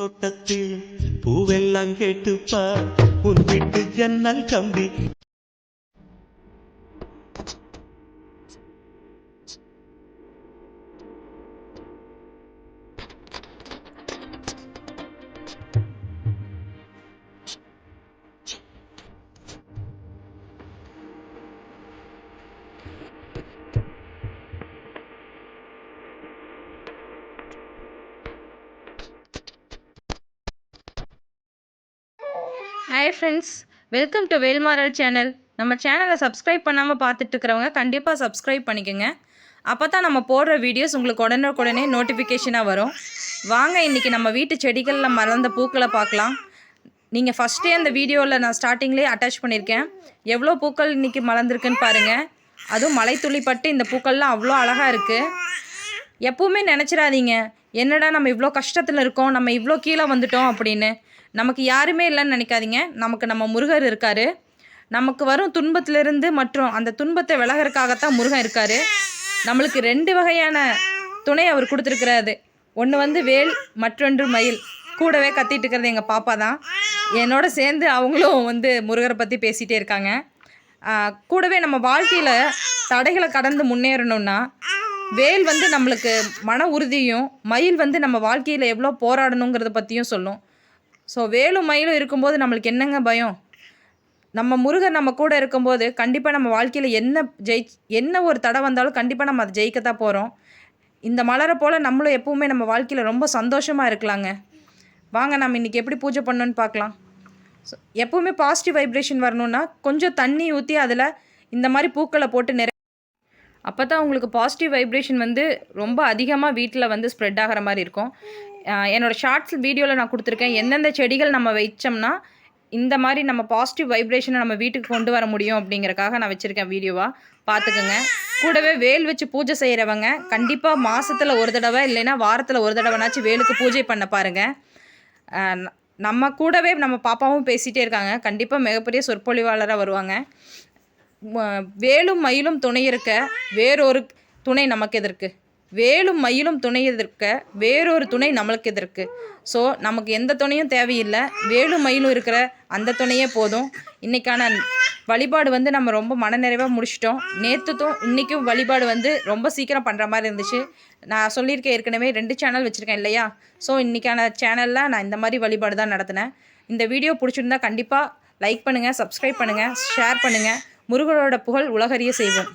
தோட்டத்தில் பூவெல்லாம் கேட்டுப்பா உன் வீட்டு ஜன்னல் கம்பி. Hi friends, welcome to Vel Maaral channel. நம்ம சேனலை சப்ஸ்கிரைப் பண்ணாமல் பார்த்துட்டு இருக்கிறவங்க கண்டிப்பாக சப்ஸ்கிரைப் பண்ணிக்கோங்க. அப்போ தான் நம்ம போடுற வீடியோஸ் உங்களுக்கு உடனே நோட்டிஃபிகேஷனாக வரும். வாங்க இன்றைக்கி நம்ம வீட்டு செடிகளில் மலர்ந்த பூக்களை பார்க்கலாம். நீங்கள் ஃபஸ்ட்டே அந்த வீடியோவில் நான் ஸ்டார்டிங்லேயே அட்டாச் பண்ணியிருக்கேன். எவ்வளோ பூக்கள் இன்றைக்கி மலர்ந்துருக்குன்னு பாருங்கள். அதுவும் மழை துளிப்பட்டு இந்த பூக்கள்லாம் அவ்வளோ அழகாக இருக்குது. எப்பவுமே நினச்சிடாதீங்க, என்னடா நம்ம இவ்வளோ கஷ்டத்தில் இருக்கோம், நம்ம இவ்வளோ கீழே வந்துட்டோம் அப்படின்னு. நமக்கு யாருமே இல்லைன்னு நினைக்காதீங்க. நமக்கு நம்ம முருகர் இருக்கார். நமக்கு வரும் துன்பத்திலிருந்து மற்றும் அந்த துன்பத்தை விலகிறதுக்காகத்தான் முருகன் இருக்கார். நம்மளுக்கு 2 வகையான துணை அவர் கொடுத்துருக்கிறாரு. ஒன்று வேல், மற்றொன்று மயில். கூடவே கத்திட்டு இருக்கிறது எங்கள் பாப்பா தான். என்னோட சேர்ந்து அவங்களும் முருகரை பற்றி பேசிகிட்டே இருக்காங்க. கூடவே நம்ம வாழ்க்கையில் தடைகளை கடந்து முன்னேறணும்னா வேல் நம்மளுக்கு மன உறுதியும், மயில் நம்ம வாழ்க்கையில் எவ்வளோ போராடணுங்கிறத பற்றியும் சொல்லும். ஸோ வேலும் மயிலும் இருக்கும்போது நம்மளுக்கு என்னங்க பயம்? நம்ம முருகர் நம்ம கூட இருக்கும்போது கண்டிப்பாக நம்ம வாழ்க்கையில் என்ன ஒரு தடை வந்தாலும் கண்டிப்பாக நம்ம அதை ஜெயிக்கத்தான் போகிறோம். இந்த மலரை போல் நம்மளும் எப்பவுமே நம்ம வாழ்க்கையில் ரொம்ப சந்தோஷமாக இருக்கலாங்க. வாங்க நம்ம இன்றைக்கி எப்படி பூஜை பண்ணணுன்னு பார்க்கலாம். ஸோ எப்போவுமே பாசிட்டிவ் வைப்ரேஷன் வரணுன்னா கொஞ்சம் தண்ணி ஊற்றி அதில் இந்த மாதிரி பூக்களை போட்டு அப்போ தான் உங்களுக்கு பாசிட்டிவ் வைப்ரேஷன் ரொம்ப அதிகமாக வீட்டில் ஸ்ப்ரெட் ஆகிற மாதிரி இருக்கும். என்னோடய ஷார்ட்ஸ் வீடியோவில் நான் கொடுத்துருக்கேன். எந்தெந்த செடிகள் நம்ம வச்சோம்னா இந்த மாதிரி நம்ம பாசிட்டிவ் வைப்ரேஷனை நம்ம வீட்டுக்கு கொண்டு வர முடியும் அப்படிங்கிறக்காக நான் வச்சுருக்கேன் வீடியோவாக. பார்த்துக்கோங்க. கூடவே வேல் வச்சு பூஜை செய்கிறவங்க கண்டிப்பாக மாதத்தில் ஒரு தடவை இல்லைன்னா வாரத்தில் ஒரு தடவைனாச்சும் வேலுக்கு பூஜை பண்ண பாருங்கள். நம்ம கூடவே நம்ம பாப்பாவும் பேசிகிட்டே இருக்காங்க. கண்டிப்பாக மிகப்பெரிய சொற்பொழிவாளராக வருவாங்க. வேலும் மயிலும் துணை இருக்க வேறொரு துணை நமக்கு எதற்கு? வேலும் மயிலும் துணை எதிர்க்க வேறொரு துணை நம்மளுக்கு எதிர்க்கு. ஸோ நமக்கு எந்த துணையும் தேவையில்லை, வேலும் மயிலும் இருக்கிற அந்த துணையே போதும். இன்றைக்கான வழிபாடு நம்ம ரொம்ப மனநிறைவாக முடிச்சிட்டோம். நேற்றுத்தும் இன்றைக்கும் வழிபாடு ரொம்ப சீக்கிரம் பண்ணுற மாதிரி இருந்துச்சு. நான் சொல்லியிருக்கேன், ஏற்கனவே 2 சேனல் வச்சுருக்கேன் இல்லையா? ஸோ இன்றைக்கான சேனலில் நான் இந்த மாதிரி வழிபாடு தான் நடத்தினேன். இந்த வீடியோ பிடிச்சிருந்தா கண்டிப்பாக லைக் பண்ணுங்கள், சப்ஸ்கிரைப் பண்ணுங்கள், ஷேர் பண்ணுங்கள். முருகரோட புகழ் உலகறிய செய்வோம்.